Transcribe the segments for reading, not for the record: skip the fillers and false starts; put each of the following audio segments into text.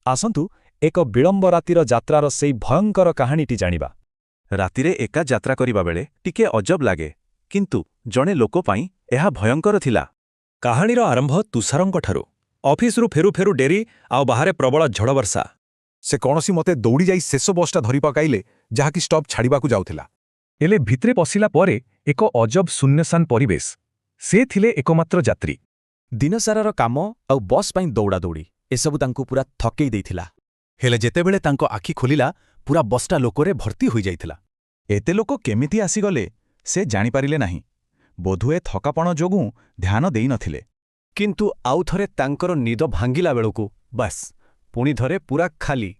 ଆସନ୍ତୁ ଏକ ବିଳମ୍ବ ରାତିର ଯାତ୍ରାର ସେଇ ଭୟଙ୍କର କାହାଣୀଟି ଜାଣିବା। ରାତିରେ ଏକା ଯାତ୍ରା କରିବା ବେଳେ ଟିକେ ଅଜବ ଲାଗେ, କିନ୍ତୁ ଜଣେ ଲୋକ ପାଇଁ ଏହା ଭୟଙ୍କର ଥିଲା। କାହାଣୀର ଆରମ୍ଭ ତୁଷାରଙ୍କଠାରୁ। ଅଫିସରୁ ଫେରୁ ଫେରୁ ଡେରି ଆଉ ବାହାରେ ପ୍ରବଳ ଝଡ଼ ବର୍ଷା। ସେ କୌଣସି ମତେ ଦୌଡ଼ି ଯାଇ ଶେଷ ବସ୍ଟା ଧରି ପକାଇଲେ, ଯାହାକି ଷ୍ଟପ୍ ଛାଡ଼ିବାକୁ ଯାଉଥିଲା। ହେଲେ ଭିତରେ ପଶିଲା ପରେ ଏକ ଅଜବ ଶୂନ୍ୟଶାନ ପରିବେଶ। ସେ ଥିଲେ ଏକମାତ୍ର ଯାତ୍ରୀ। ଦିନସାରାର କାମ ଆଉ ବସ୍ ପାଇଁ ଦୌଡ଼ାଦୌଡ଼ି ଏସବୁ ତାଙ୍କୁ ପୁରା ଥକେଇ ଦେଇଥିଲା। ହେଲେ ଯେତେବେଳେ ତାଙ୍କ ଆଖି ଖୋଲିଲା, ପୁରା ବସ୍ଟା ଲୋକରେ ଭର୍ତ୍ତି ହୋଇଯାଇଥିଲା। ଏତେ ଲୋକ କେମିତି ଆସିଗଲେ ସେ ଜାଣିପାରିଲେ ନାହିଁ। ବୋଧହୁଏ ଥକାପଣ ଯୋଗୁଁ ଧ୍ୟାନ ଦେଇନଥିଲେ। କିନ୍ତୁ ଆଉଥରେ ତାଙ୍କର ନିଦ ଭାଙ୍ଗିଲା ବେଳକୁ ବାସ୍ ପୁଣି ଥରେ ପୁରା ଖାଲି।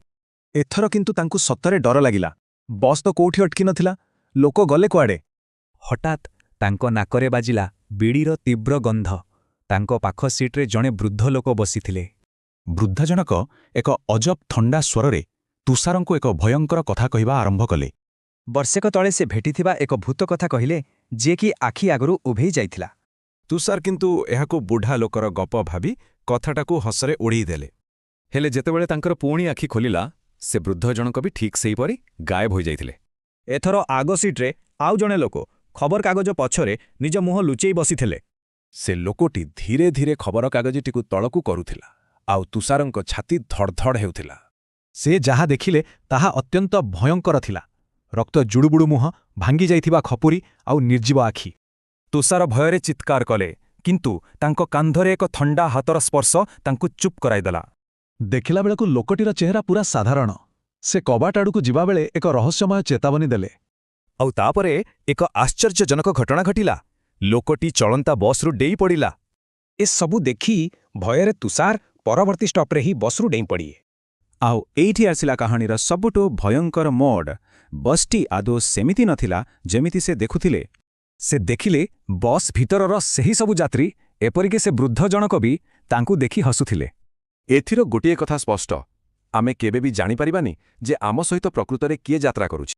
ଏଥର କିନ୍ତୁ ତାଙ୍କୁ ସତରେ ଡର ଲାଗିଲା। ବସ୍ ତ କୋଉଠି ଅଟକି ନଥିଲା, ଲୋକ ଗଲେ କୁଆଡ଼େ? ହଠାତ୍ ତାଙ୍କ ନାକରେ ବାଜିଲା ବିଡ଼ିର ତୀବ୍ର ଗନ୍ଧ। ତାଙ୍କ ପାଖ ସିଟ୍ରେ ଜଣେ ବୃଦ୍ଧ ଲୋକ ବସିଥିଲେ। ବୃଦ୍ଧା ଜଣକ ଏକ ଅଜବ ଥଣ୍ଡା ସ୍ୱରରେ ତୁଷାରଙ୍କୁ ଏକ ଭୟଙ୍କର କଥା କହିବା ଆରମ୍ଭ କଲେ। ବର୍ଷେକ ତଳେ ସେ ଭେଟିଥିବା ଏକ ଭୂତ କଥା କହିଲେ, ଯିଏକି ଆଖି ଆଗରୁ ଉଭେଇ ଯାଇଥିଲା। ତୁଷାର କିନ୍ତୁ ଏହାକୁ ବୁଢ଼ା ଲୋକର ଗପ ଭାବି କଥାଟାକୁ ହସରେ ଉଡ଼େଇ ଦେଲେ। ହେଲେ ଯେତେବେଳେ ତାଙ୍କର ପୁଣି ଆଖି ଖୋଲିଲା, ସେ ବୃଦ୍ଧ ଜଣକ ବି ଠିକ୍ ସେହିପରି ଗାୟବ ହୋଇଯାଇଥିଲେ। ଏଥର ଆଗ ସିଟ୍ରେ ଆଉ ଜଣେ ଲୋକ ଖବରକାଗଜ ପଛରେ ନିଜ ମୁହଁ ଲୁଚେଇ ବସିଥିଲେ। ସେ ଲୋକଟି ଧୀରେ ଧୀରେ ଖବରକାଗଜଟିକୁ ତଳକୁ କରୁଥିଲା, ଆଉ ତୁଷାରଙ୍କ ଛାତି ଧଡ଼ଧଡ଼ ହେଉଥିଲା। ସେ ଯାହା ଦେଖିଲେ ତାହା ଅତ୍ୟନ୍ତ ଭୟଙ୍କର ଥିଲା। ରକ୍ତ ଜୁଡ଼ୁବୁଡ଼ୁ ମୁହଁ, ଭାଙ୍ଗିଯାଇଥିବା ଖପୁରି ଆଉ ନିର୍ଜୀବ ଆଖି। ତୁଷାର ଭୟରେ ଚିତ୍କାର କଲେ, କିନ୍ତୁ ତାଙ୍କ କାନ୍ଧରେ ଏକ ଥଣ୍ଡା ହାତର ସ୍ପର୍ଶ ତାଙ୍କୁ ଚୁପ୍ କରାଇଦେଲା। ଦେଖିଲା ବେଳକୁ ଲୋକଟିର ଚେହେରା ପୁରା ସାଧାରଣ। ସେ କବାଟ ଆଡ଼କୁ ଯିବାବେଳେ ଏକ ରହସ୍ୟମୟ ଚେତାବନୀ ଦେଲେ। ଆଉ ତାପରେ ଏକ ଆଶ୍ଚର୍ଯ୍ୟଜନକ ଘଟଣା ଘଟିଲା। ଲୋକଟି ଚଳନ୍ତା ବସ୍ରୁ ଡେଇଁ ପଡ଼ିଲା। ଏସବୁ ଦେଖି ଭୟରେ ତୁଷାର ପରବର୍ତ୍ତୀ ଷ୍ଟପ୍ରେ ହିଁ ବସ୍ରୁ ଡେଇଁ ପଡ଼ିଏ। ଆଉ ଏଇଠି ଆସିଲା କାହାଣୀର ସବୁଠୁ ଭୟଙ୍କର ମୋଡ଼। ବସ୍ଟି ଆଦୌ ସେମିତି ନଥିଲା ଯେମିତି ସେ ଦେଖୁଥିଲେ। ସେ ଦେଖିଲେ ବସ୍ ଭିତରର ସେହି ସବୁ ଯାତ୍ରୀ, ଏପରିକି ସେ ବୃଦ୍ଧ ଜଣକ ବି ତାଙ୍କୁ ଦେଖି ହସୁଥିଲେ। ଏଥିର ଗୋଟିଏ କଥା ସ୍ପଷ୍ଟ, ଆମେ କେବେ ବି ଜାଣିପାରିବାନି ଯେ ଆମ ସହିତ ପ୍ରକୃତରେ କିଏ ଯାତ୍ରା କରୁଛି।